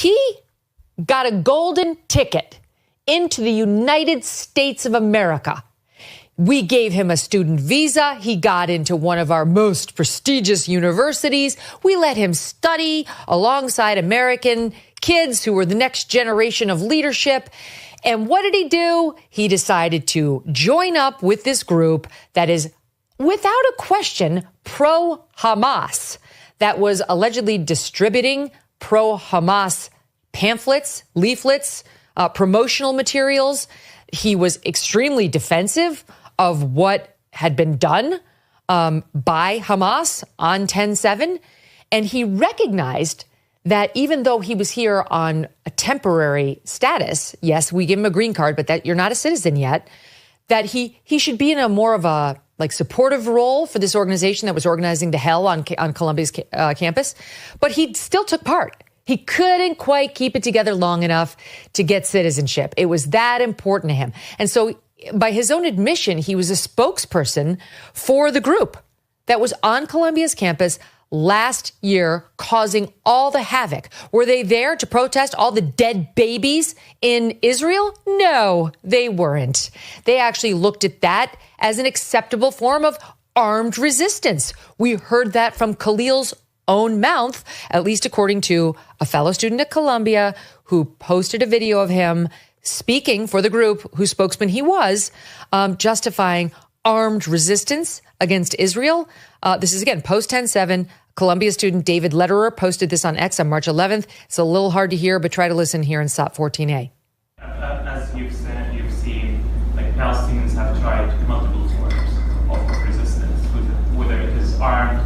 he got a golden ticket into the United States of America. We gave him a student visa. He got into one of our most prestigious universities. We let him study alongside American kids who were the next generation of leadership. And what did he do? He decided to join up with this group that is, without a question, pro-Hamas, that was allegedly distributing pro-Hamas pamphlets, leaflets, promotional materials. He was extremely defensive of what had been done by Hamas on 10/7. And he recognized that even though he was here on a temporary status, yes, we give him a green card, but that you're not a citizen yet, that he should be in a more of a supportive role for this organization that was organizing the hell on Columbia's campus. But he still took part. He couldn't quite keep it together long enough to get citizenship. It was that important to him. And so by his own admission, he was a spokesperson for the group that was on Columbia's campus last year, causing all the havoc. Were they there to protest all the dead babies in Israel? No, they weren't. They actually looked at that as an acceptable form of armed resistance. We heard that from Khalil's own mouth, at least according to a fellow student at Columbia who posted a video of him speaking for the group whose spokesman he was, justifying armed resistance against Israel. This is, again, post 10/7. Columbia student David Lederer posted this on X on March 11th. It's a little hard to hear, but try to listen here in SOT 14A. As you've seen, Palestinians have tried multiple forms of resistance, whether it is armed,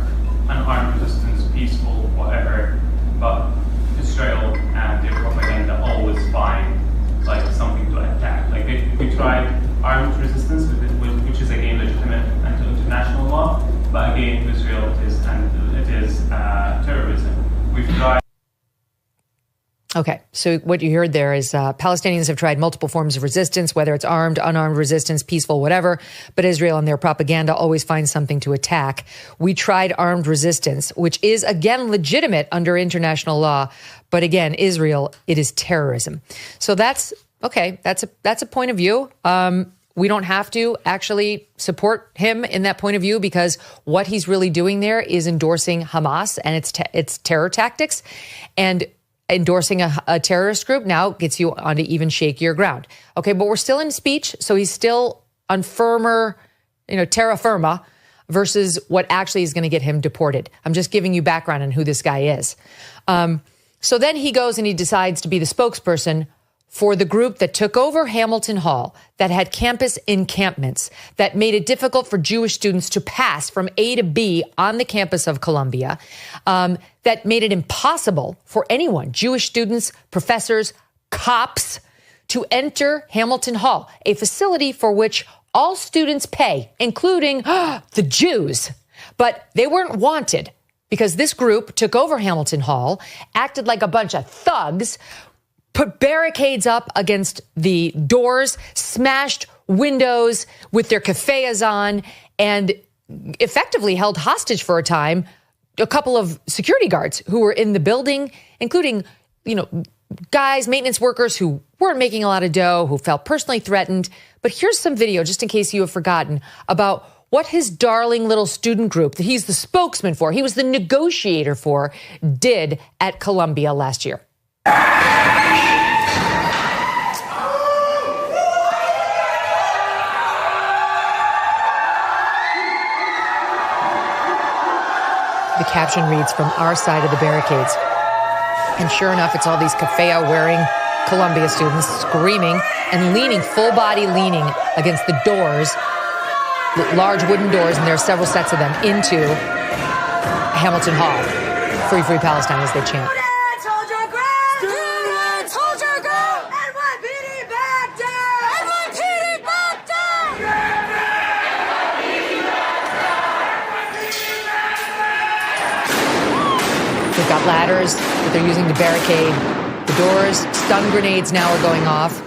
unarmed resistance, peaceful, whatever. But Israel and their propaganda always find something to attack. They tried armed resistance, which is again legitimate under international law, but again Israel it is terrorism. We've tried. Okay, so what you heard there is Palestinians have tried multiple forms of resistance, whether it's armed, unarmed resistance, peaceful, whatever, but Israel and their propaganda always find something to attack. We tried armed resistance, which is, again, legitimate under international law, but again, Israel, it is terrorism. So that's, okay, that's a point of view. We don't have to actually support him in that point of view because what he's really doing there is endorsing Hamas and its terror tactics, and endorsing a terrorist group now gets you onto even shakier ground. Okay, but we're still in speech, so he's still on firmer, terra firma versus what actually is going to get him deported. I'm just giving you background on who this guy is. So then he goes and he decides to be the spokesperson for the group that took over Hamilton Hall, that had campus encampments, that made it difficult for Jewish students to pass from A to B on the campus of Columbia, that made it impossible for anyone, Jewish students, professors, cops, to enter Hamilton Hall, a facility for which all students pay, including the Jews. But they weren't wanted because this group took over Hamilton Hall, acted like a bunch of thugs, put barricades up against the doors, smashed windows with their keffiyehs on, and effectively held hostage for a time a couple of security guards who were in the building, including, guys, maintenance workers who weren't making a lot of dough, who felt personally threatened. But here's some video, just in case you have forgotten, about what his darling little student group that he's the spokesman for, he was the negotiator for, did at Columbia last year. The caption reads, "From our side of the barricades." And sure enough, it's all these keffiyeh-wearing Columbia students screaming and leaning, full body leaning against the doors, large wooden doors, and there are several sets of them, into Hamilton Hall. Free, free Palestine, as they chant. They've got ladders that they're using to barricade the doors. Stun grenades now are going off.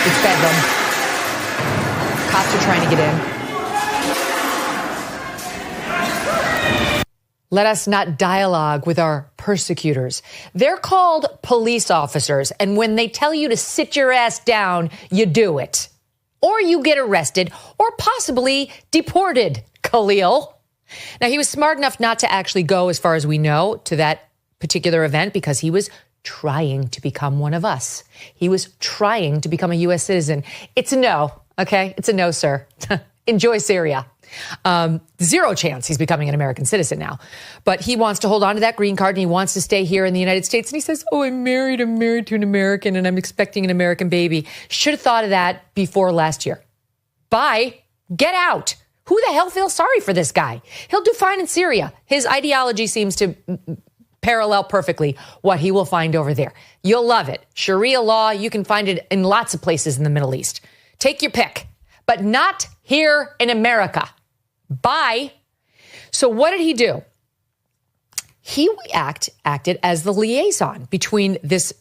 It's bedlam. Cops are trying to get in. Let us not dialogue with our persecutors. They're called police officers, and when they tell you to sit your ass down, you do it. Or you get arrested, or possibly deported, Khalil. Now, he was smart enough not to actually go, as far as we know, to that particular event because he was trying to become one of us. He was trying to become a U.S. citizen. It's a no, okay? It's a no, sir. Enjoy Syria. Zero chance he's becoming an American citizen now. But he wants to hold on to that green card and he wants to stay here in the United States. And he says, oh, I'm married to an American and I'm expecting an American baby. Should have thought of that before last year. Bye. Get out. Who the hell feels sorry for this guy? He'll do fine in Syria. His ideology seems to parallel perfectly what he will find over there. You'll love it. Sharia law, you can find it in lots of places in the Middle East. Take your pick, but not here in America. Bye. So what did he do? He acted as the liaison between this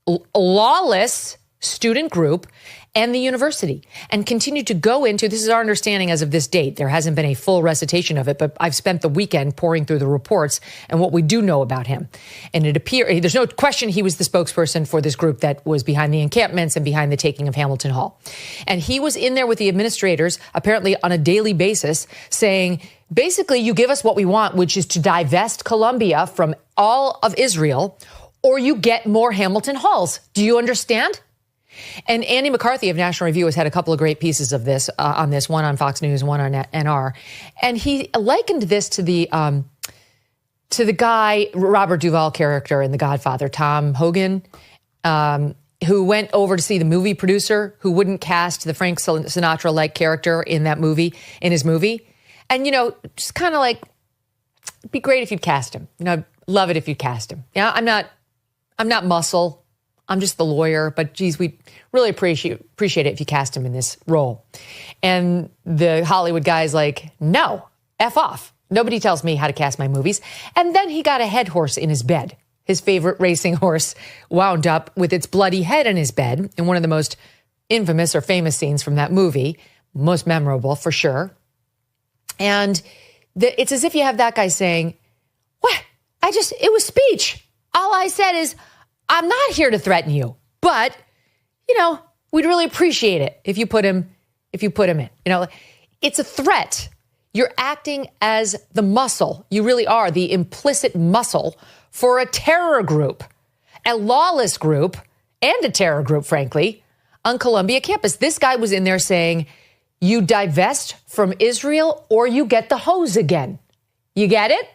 lawless student group and the university and continued to go into, this is our understanding as of this date. There hasn't been a full recitation of it, but I've spent the weekend pouring through the reports and what we do know about him. And it appears, there's no question he was the spokesperson for this group that was behind the encampments and behind the taking of Hamilton Hall. And he was in there with the administrators, apparently on a daily basis, saying, basically, you give us what we want, which is to divest Colombia from all of Israel, or you get more Hamilton Halls. Do you understand? And Andy McCarthy of National Review has had a couple of great pieces of this on this, one on Fox News, one on NR. And he likened this to the guy, Robert Duvall character in The Godfather, Tom Hogan, who went over to see the movie producer who wouldn't cast the Frank Sinatra-like character in that movie, in his movie. And, you know, just kind of like, it'd be great if you'd cast him. You know, love it if you'd cast him. Yeah, I'm not muscle. I'm just the lawyer, but geez, we really appreciate it if you cast him in this role. And the Hollywood guy's like, no, F off. Nobody tells me how to cast my movies. And then he got a head horse in his bed. His favorite racing horse wound up with its bloody head in his bed in one of the most infamous or famous scenes from that movie, most memorable for sure. And it's as if you have that guy saying, what? It was speech. All I said is, I'm not here to threaten you, but, you know, we'd really appreciate it if you put him in. You know, it's a threat. You're acting as the muscle. You really are the implicit muscle for a terror group, a lawless group, and a terror group, frankly, on Columbia campus. This guy was in there saying, you divest from Israel or you get the hose again. You get it?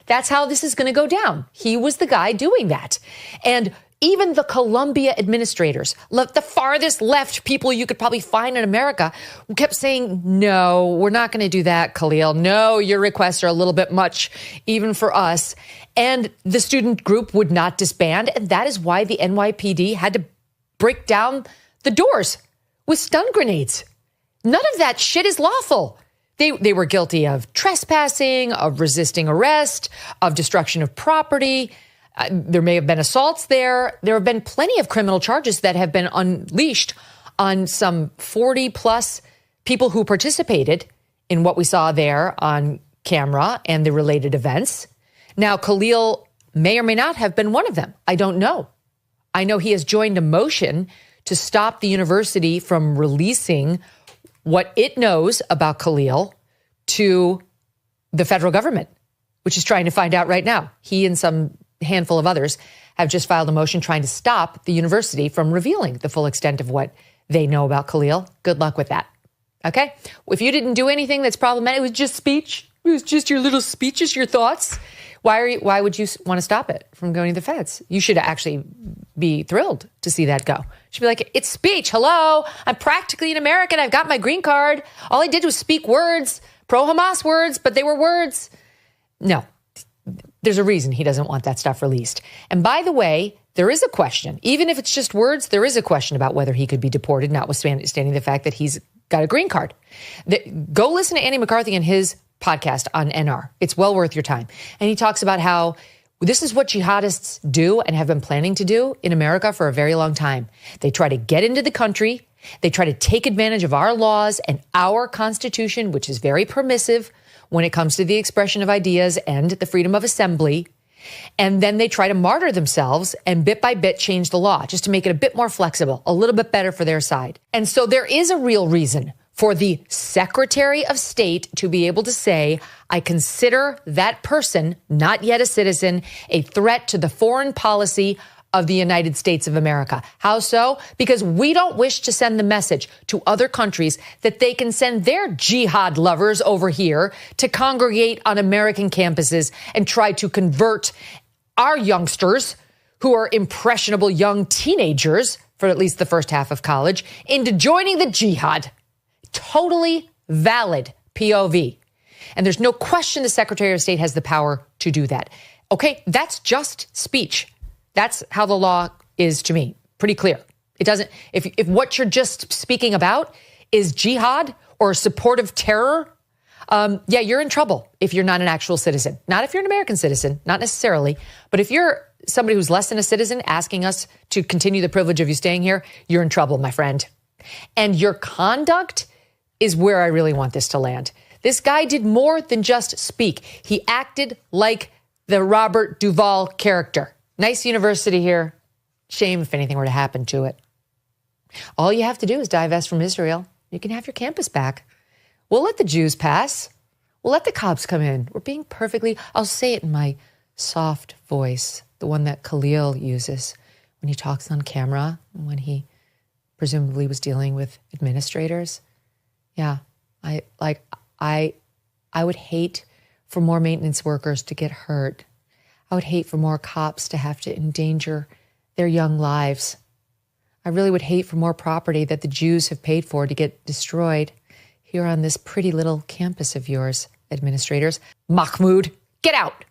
That's how this is going to go down. He was the guy doing that. And even the Columbia administrators, the farthest left people you could probably find in America, kept saying, no, we're not going to do that, Khalil. No, your requests are a little bit much, even for us. And the student group would not disband. And that is why the NYPD had to break down the doors with stun grenades. None of that shit is lawful. They were guilty of trespassing, of resisting arrest, of destruction of property. There may have been assaults there. There have been plenty of criminal charges that have been unleashed on some 40 plus people who participated in what we saw there on camera and the related events. Now, Khalil may or may not have been one of them. I don't know. I know he has joined a motion to stop the university from releasing what it knows about Khalil to the federal government, which is trying to find out right now. He and some handful of others have just filed a motion trying to stop the university from revealing the full extent of what they know about Khalil. Good luck with that. Okay? If you didn't do anything that's problematic, it was just speech. It was just your little speeches, your thoughts. Why would you want to stop it from going to the feds? You should actually be thrilled to see that go. You should be like, it's speech. Hello, I'm practically an American. I've got my green card. All I did was speak words, pro-Hamas words, but they were words. No, there's a reason he doesn't want that stuff released. And by the way, there is a question. Even if it's just words, there is a question about whether he could be deported, notwithstanding the fact that he's got a green card. Go listen to Andy McCarthy and his podcast on NR. It's well worth your time. And he talks about how this is what jihadists do and have been planning to do in America for a very long time. They try to get into the country. They try to take advantage of our laws and our Constitution, which is very permissive when it comes to the expression of ideas and the freedom of assembly. And then they try to martyr themselves and bit by bit change the law just to make it a bit more flexible, a little bit better for their side. And so there is a real reason for the Secretary of State to be able to say, I consider that person, not yet a citizen, a threat to the foreign policy of the United States of America. How so? Because we don't wish to send the message to other countries that they can send their jihad lovers over here to congregate on American campuses and try to convert our youngsters, who are impressionable young teenagers for at least the first half of college, into joining the jihad. Totally valid POV. And there's no question the Secretary of State has the power to do that. Okay, that's just speech. That's how the law is to me. Pretty clear. It doesn't, if what you're just speaking about is jihad or supportive terror, yeah, you're in trouble if you're not an actual citizen. Not if you're an American citizen, not necessarily. But if you're somebody who's less than a citizen asking us to continue the privilege of you staying here, you're in trouble, my friend. And your conduct is where I really want this to land. This guy did more than just speak. He acted like the Robert Duvall character. Nice university here. Shame if anything were to happen to it. All you have to do is divest from Israel. You can have your campus back. We'll let the Jews pass. We'll let the cops come in. We're being perfectly, I'll say it in my soft voice, the one that Khalil uses when he talks on camera, when he presumably was dealing with administrators. Yeah, I would hate for more maintenance workers to get hurt. I would hate for more cops to have to endanger their young lives. I really would hate for more property that the Jews have paid for to get destroyed here on this pretty little campus of yours, administrators. Mahmoud, get out.